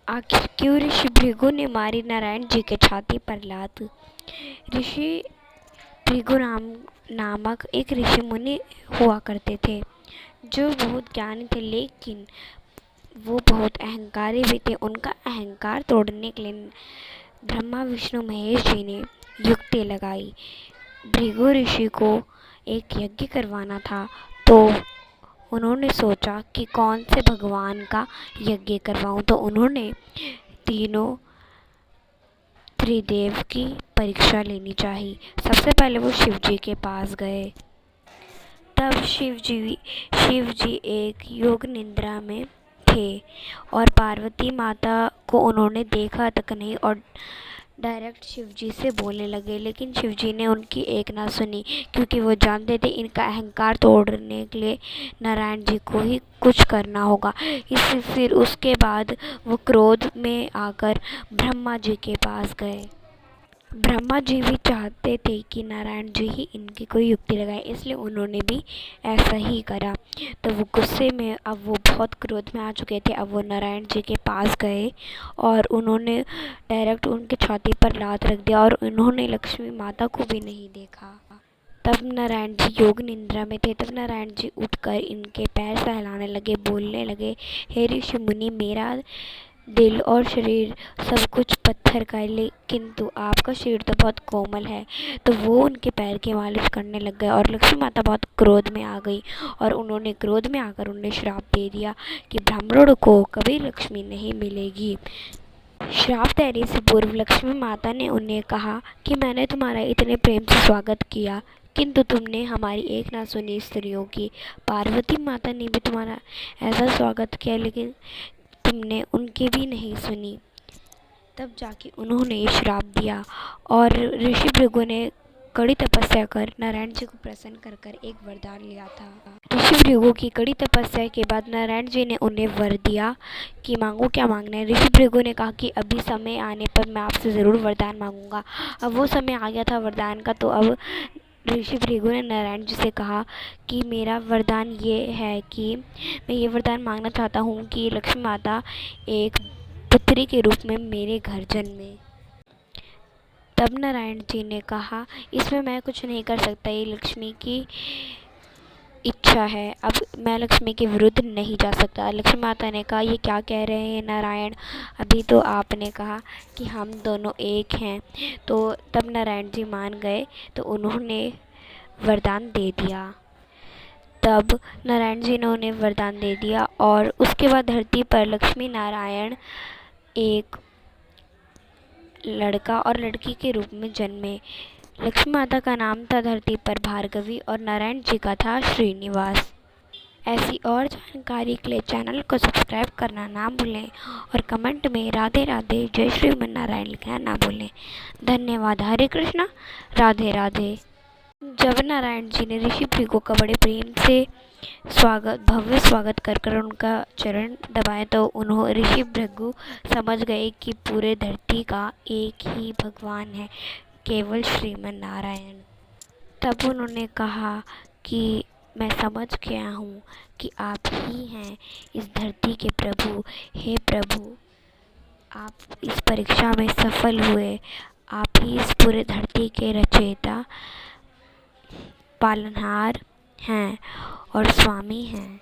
आखिर क्यों ऋषि भृगु ने मारी नारायण जी के छाती पर लात। ऋषि भृगु नामक एक ऋषि मुनि हुआ करते थे जो बहुत ज्ञानी थे, लेकिन वो बहुत अहंकारी भी थे। उनका अहंकार तोड़ने के लिए ब्रह्मा विष्णु महेश जी ने युक्ति लगाई। भृगु ऋषि को एक यज्ञ करवाना था, तो उन्होंने सोचा कि कौन से भगवान का यज्ञ करवाऊं। तो उन्होंने तीनों त्रिदेव की परीक्षा लेनी चाहिए। सबसे पहले वो शिव जी के पास गए। तब शिव जी एक योग निद्रा में थे और पार्वती माता को उन्होंने देखा तक नहीं और डायरेक्ट शिव जी से बोलने लगे, लेकिन शिव जी ने उनकी एक ना सुनी, क्योंकि वो जानते थे इनका अहंकार तोड़ने के लिए नारायण जी को ही कुछ करना होगा। इससे फिर उसके बाद वो क्रोध में आकर ब्रह्मा जी के पास गए। ब्रह्मा जी भी चाहते थे कि नारायण जी ही इनकी कोई युक्ति लगाए, इसलिए उन्होंने भी ऐसा ही करा। तो वो गुस्से में, अब वो बहुत क्रोध में आ चुके थे, अब वो नारायण जी के पास गए और उन्होंने डायरेक्ट उनके छाती पर लात रख दिया और उन्होंने लक्ष्मी माता को भी नहीं देखा। तब नारायण जी योग निद्रा में थे। तब नारायण जी उठकर इनके पैर सहलाने लगे, बोलने लगे, हे ऋषि मुनि, मेरा दिल और शरीर सब कुछ पत्थर का है, किंतु आपका शरीर तो बहुत कोमल है। तो वो उनके पैर की मालिश करने लग गए और लक्ष्मी माता बहुत क्रोध में आ गई और उन्होंने क्रोध में आकर उन्हें श्राप दे दिया कि ब्राह्मणों को कभी लक्ष्मी नहीं मिलेगी। श्राप देने से पूर्व लक्ष्मी माता ने उन्हें कहा कि मैंने तुम्हारा इतने प्रेम से स्वागत किया, किंतु तुमने हमारी एक ना सुनी स्त्रियों की। पार्वती माता ने भी तुम्हारा ऐसा स्वागत किया, लेकिन तुमने उनकी भी नहीं सुनी। तब जाके उन्होंने श्राप दिया और ऋषि भृगु ने कड़ी तपस्या कर नारायण जी को प्रसन्न कर कर एक वरदान लिया था। ऋषि भृगु की कड़ी तपस्या के बाद नारायण जी ने उन्हें वर दिया कि मांगो क्या मांगना है। ऋषि भृगु ने कहा कि अभी समय आने पर मैं आपसे ज़रूर वरदान मांगूंगा। अब वो समय आ गया था वरदान का, तो अब ऋषि भृगु ने नारायण जी से कहा कि मेरा वरदान ये है कि मैं ये वरदान मांगना चाहता हूँ कि लक्ष्मी माता एक पुत्री के रूप में मेरे घर जन्मे। तब नारायण जी ने कहा, इसमें मैं कुछ नहीं कर सकता, ये लक्ष्मी की इच्छा है, अब मैं लक्ष्मी के विरुद्ध नहीं जा सकता। लक्ष्मी माता ने कहा, ये क्या कह रहे हैं नारायण, अभी तो आपने कहा कि हम दोनों एक हैं। तो तब नारायण जी मान गए, तो उन्होंने वरदान दे दिया। तब नारायण जी ने उन्हें वरदान दे दिया और उसके बाद धरती पर लक्ष्मी नारायण एक लड़का और लड़की के रूप में जन्मे। लक्ष्मी माता का नाम था धरती पर भार्गवी और नारायण जी का था श्रीनिवास। ऐसी और जानकारी के लिए चैनल को सब्सक्राइब करना ना भूलें और कमेंट में राधे राधे जय श्रीमन्नारायण लिखना ना भूलें। धन्यवाद। हरे कृष्णा, राधे राधे। जब नारायण जी ने ऋषि भृगु का बड़े प्रेम से भव्य स्वागत कर कर उनका चरण दबाए, तो उन्होंने ऋषि भृगु समझ गए कि पूरे धरती का एक ही भगवान है, केवल श्रीमन नारायण। तब उन्होंने कहा कि मैं समझ गया हूँ कि आप ही हैं इस धरती के प्रभु। हे प्रभु, आप इस परीक्षा में सफल हुए, आप ही इस पूरे धरती के रचयिता, पालनहार हैं और स्वामी हैं।